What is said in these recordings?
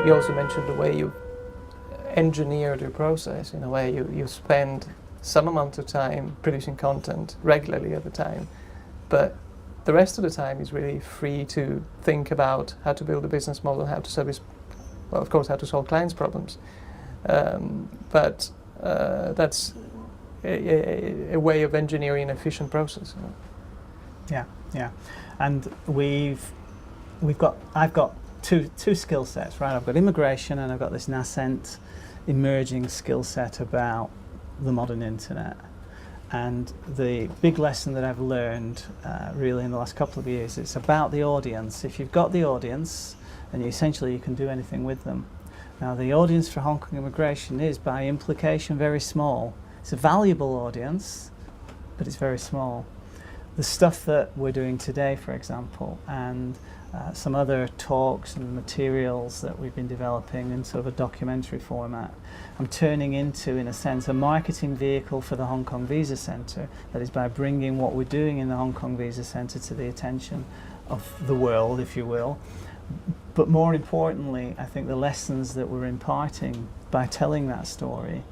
You also mentioned the way you engineer the process in a way. You spend some amount of time producing content regularly at the time, but the rest of the time is really free to think about how to build a business model, how to service, well, of course, how to solve clients' problems. But that's a way of engineering an efficient process. Yeah, and I've got two skill sets, right? I've got immigration and I've got this nascent emerging skill set about the modern internet. And the big lesson that I've learned really in the last couple of years, it's about the audience. If you've got the audience, then essentially you can do anything with them. Now the audience for Hong Kong immigration is by implication very small. It's a valuable audience, but it's very small. The stuff that we're doing today, for example, and some other talks and materials that we've been developing in sort of a documentary format, I'm turning into, in a sense, a marketing vehicle for the Hong Kong Visa Centre. That is by bringing what we're doing in the Hong Kong Visa Centre to the attention of the world, if you will. But more importantly, I think the lessons that we're imparting by telling that story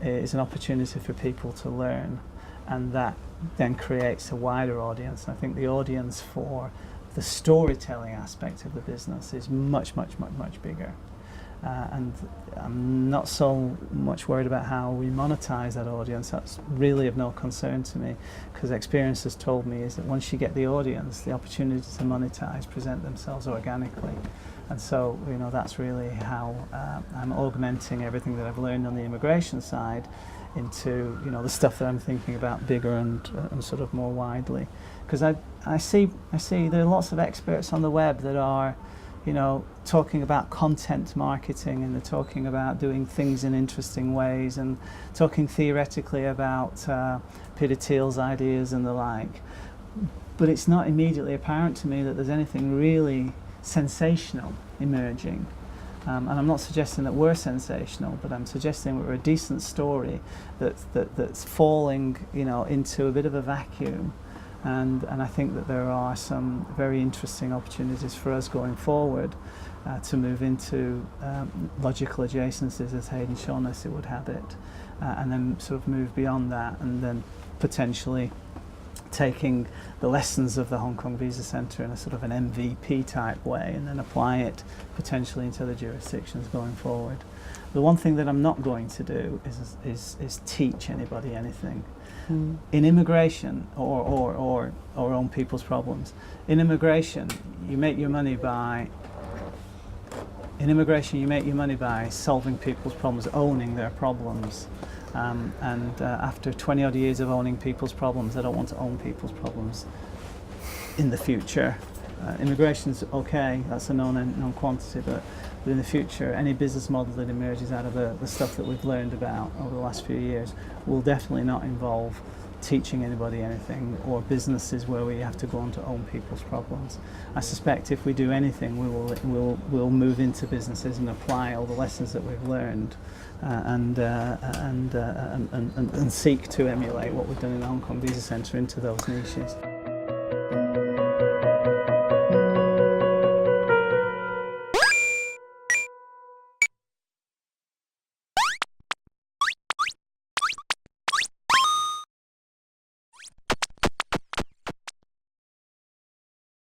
is an opportunity for people to learn, and that then creates a wider audience. I think the audience for the storytelling aspect of the business is much bigger. And I'm not so much worried about how we monetize that audience. That's really of no concern to me, because experience has told me is that once you get the audience, the opportunities to monetize present themselves organically. And so, you know, that's really how I'm augmenting everything that I've learned on the immigration side into, you know, the stuff that I'm thinking about bigger and sort of more widely. Because I see there are lots of experts on the web that are, you know, talking about content marketing, and they're talking about doing things in interesting ways, and talking theoretically about Peter Thiel's ideas and the like. But it's not immediately apparent to me that there's anything really sensational emerging. And I'm not suggesting that we're sensational, but I'm suggesting we're a decent story that's falling, you know, into a bit of a vacuum. And I think that there are some very interesting opportunities for us going forward to move into logical adjacencies, as Hayden Shaughnessy would have it, and then sort of move beyond that, and then potentially taking the lessons of the Hong Kong Visa Centre in a sort of an MVP type way, and then apply it potentially into other jurisdictions going forward. The one thing that I'm not going to do is teach anybody anything. In immigration or own people's problems. In immigration, you make your money by solving people's problems, owning their problems. And after 20 odd years of owning people's problems, I don't want to own people's problems in the future. Immigration's okay, that's a known quantity, but in the future, any business model that emerges out of the stuff that we've learned about over the last few years will definitely not involve teaching anybody anything, or businesses where we have to go on to own people's problems. I suspect if we do anything, we'll move into businesses and apply all the lessons that we've learned, and seek to emulate what we've done in the Hong Kong Visa Centre into those niches.